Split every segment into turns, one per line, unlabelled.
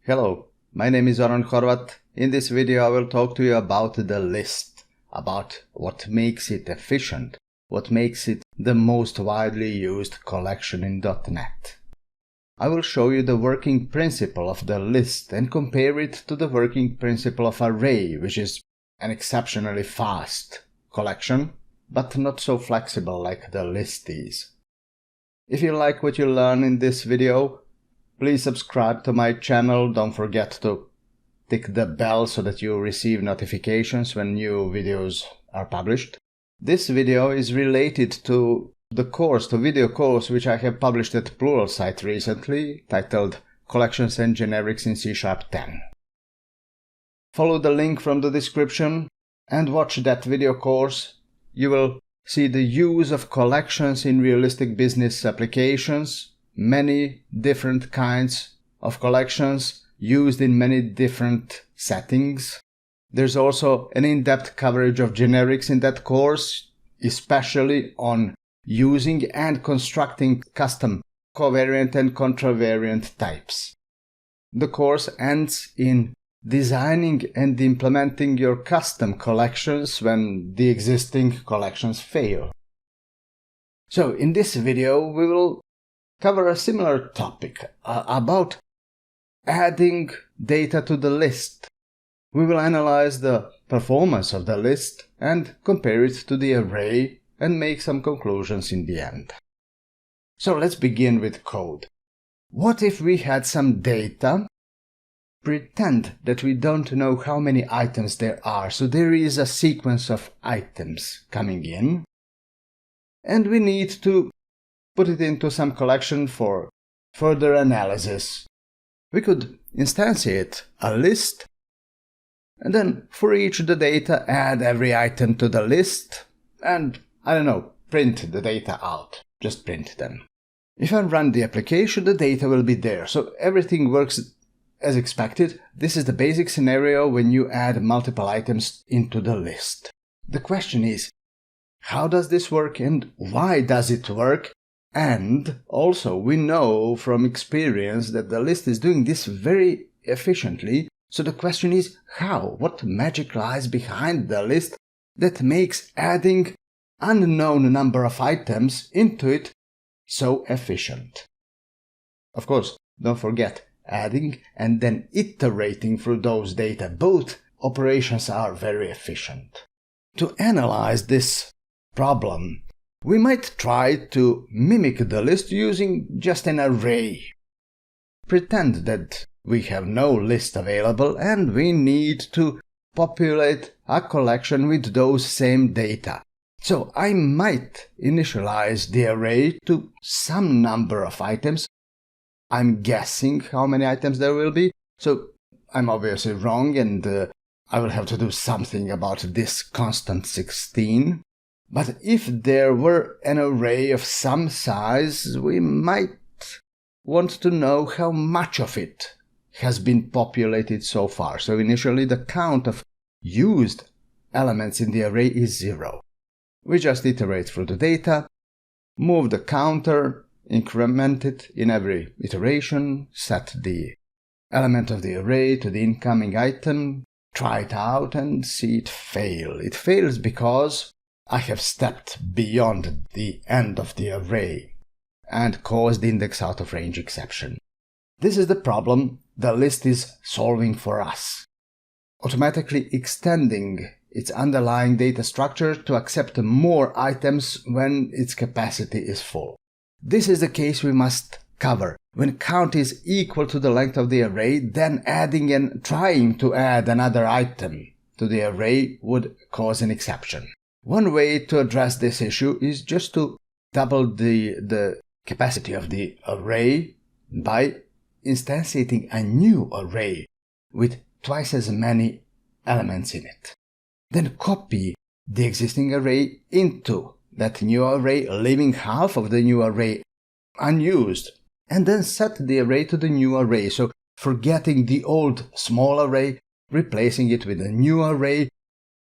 Hello, my name is Zoran. In this video I will talk to you about the list, about what makes it efficient, what makes it the most widely used collection in .NET. I will show you the working principle of the list and compare it to the working principle of array, which is an exceptionally fast collection, but not so flexible like the list is. If you like what you learn in this video, please subscribe to my channel. Don't forget to tick the bell so that you receive notifications when new videos are published. This video is related to the video course which I have published at Pluralsight recently, titled Collections and Generics in C#10. Follow the link from the description and watch that video course. You will see the use of collections in realistic business applications, many different kinds of collections used in many different settings. There's also an in-depth coverage of generics in that course, especially on using and constructing custom covariant and contravariant types. The course ends in designing and implementing your custom collections when the existing collections fail. So in this video we will cover a similar topic about adding data to the list. We will analyze the performance of the list and compare it to the array and make some conclusions in the end. So let's begin with code. What if we had some data? Pretend that we don't know how many items there are, so there is a sequence of items coming in, and we need to put it into some collection for further analysis. We could instantiate a list, and then for each of the data add every item to the list, and print the data out. Just print them. If I run the application, the data will be there, so everything works as expected. This is the basic scenario when you add multiple items into the list. The question is, how does this work and why does it work? And also we know from experience that the list is doing this very efficiently. So the question is how? What magic lies behind the list that makes adding unknown number of items into it so efficient? Of course, don't forget, adding and then iterating through those data, both operations are very efficient. To analyze this problem, we might try to mimic the list using just an array. Pretend that we have no list available and we need to populate a collection with those same data. So I might initialize the array to some number of items. I'm guessing how many items there will be, so I'm obviously wrong and I will have to do something about this constant 16. But if there were an array of some size, we might want to know how much of it has been populated so far. So initially the count of used elements in the array is 0. We just iterate through the data, move the counter, increment it in every iteration, set the element of the array to the incoming item, try it out and see it fail. It fails because I have stepped beyond the end of the array and caused the index out of range exception. This is the problem the list is solving for us, automatically extending its underlying data structure to accept more items when its capacity is full. This is the case we must cover. When count is equal to the length of the array, then adding and trying to add another item to the array would cause an exception. One way to address this issue is just to double the capacity of the array by instantiating a new array with twice as many elements in it. Then copy the existing array into that new array, leaving half of the new array unused, and then set the array to the new array. So forgetting the old small array, replacing it with a new array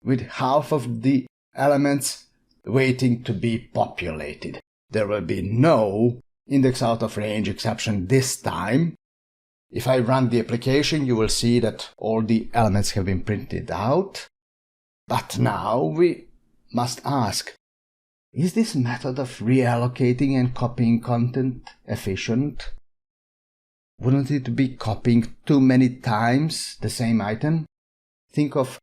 with half of the elements waiting to be populated. There will be no index out of range exception this time, If I run the application, you will see that all the elements have been printed out. But now we must ask, is this method of reallocating and copying content efficient? Wouldn't it be copying too many times the same item? Think of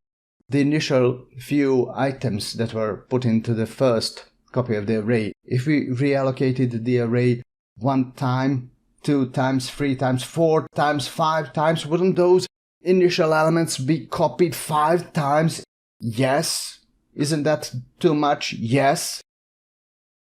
the initial few items that were put into the first copy of the array. If we reallocated the array 1 time, 2 times, 3 times, 4 times, 5 times, wouldn't those initial elements be copied 5 times? Yes. Isn't that too much? Yes.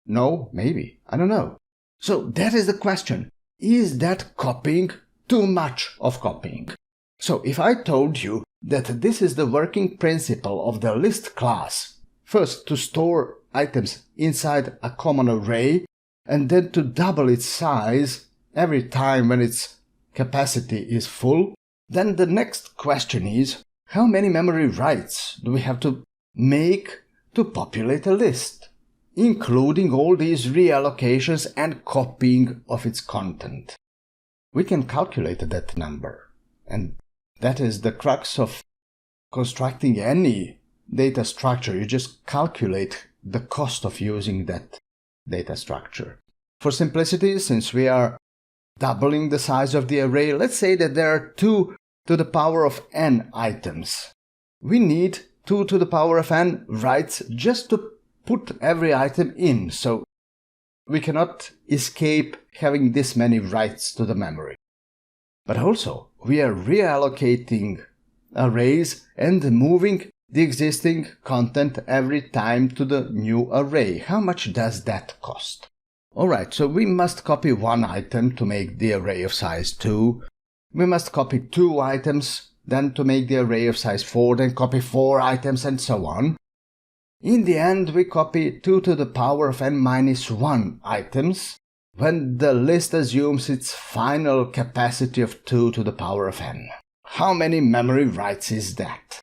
No? Maybe. I don't know. So that is the question. Is that copying too much of copying? So if I told you that this is the working principle of the list class, first to store items inside a common array and then to double its size every time when its capacity is full, then the next question is, how many memory writes do we have to make to populate a list, including all these reallocations and copying of its content? We can calculate that number, and that is the crux of constructing any data structure. You just calculate the cost of using that data structure. For simplicity, since we are doubling the size of the array, let's say that there are 2 to the power of n items. We need 2 to the power of n writes just to put every item in, so we cannot escape having this many writes to the memory. But also, we are reallocating arrays and moving the existing content every time to the new array. How much does that cost? Alright, so we must copy 1 item to make the array of size 2. We must copy 2 items, then to make the array of size 4, then copy 4 items, and so on. In the end, we copy 2 to the power of n minus 1 items, when the list assumes its final capacity of 2 to the power of n. How many memory writes is that?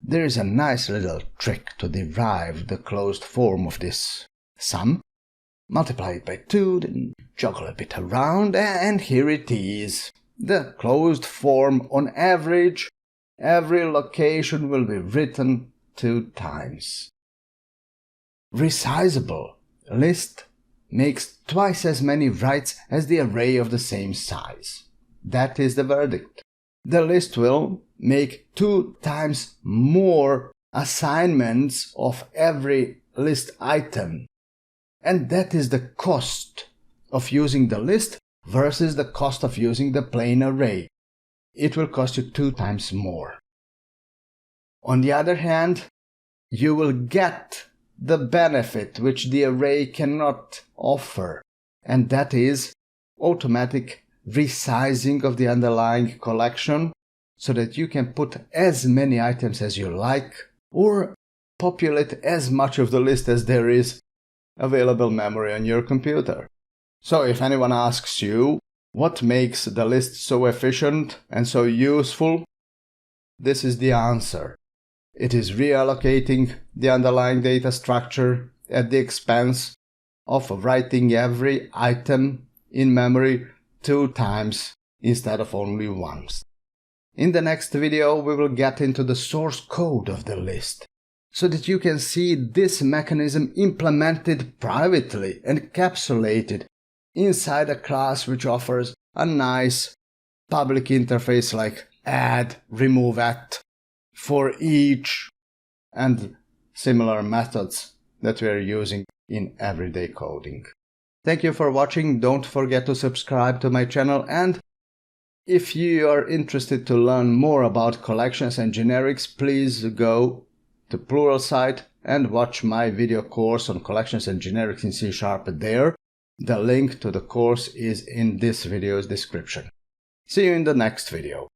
There is a nice little trick to derive the closed form of this sum. Multiply it by 2, then juggle a bit around, and here it is. The closed form on average, every location will be written 2 times. Resizable list makes twice as many writes as the array of the same size. That is the verdict. The list will make 2 times more assignments of every list item. And that is the cost of using the list versus the cost of using the plain array. It will cost you 2 times more. On the other hand, you will get the benefit which the array cannot offer, and that is automatic resizing of the underlying collection, so that you can put as many items as you like, or populate as much of the list as there is available memory on your computer. So if anyone asks you what makes the list so efficient and so useful, this is the answer. It is reallocating the underlying data structure at the expense of writing every item in memory 2 times instead of only once. In the next video, we will get into the source code of the list, so that you can see this mechanism implemented privately and encapsulated inside a class which offers a nice public interface like add, remove at, for each, and similar methods that we are using in everyday coding. Thank you for watching. Don't forget to subscribe to my channel, and if you are interested to learn more about collections and generics, please go to Pluralsight and watch my video course on collections and generics in C# there. The link to the course is in this video's description. See you in the next video.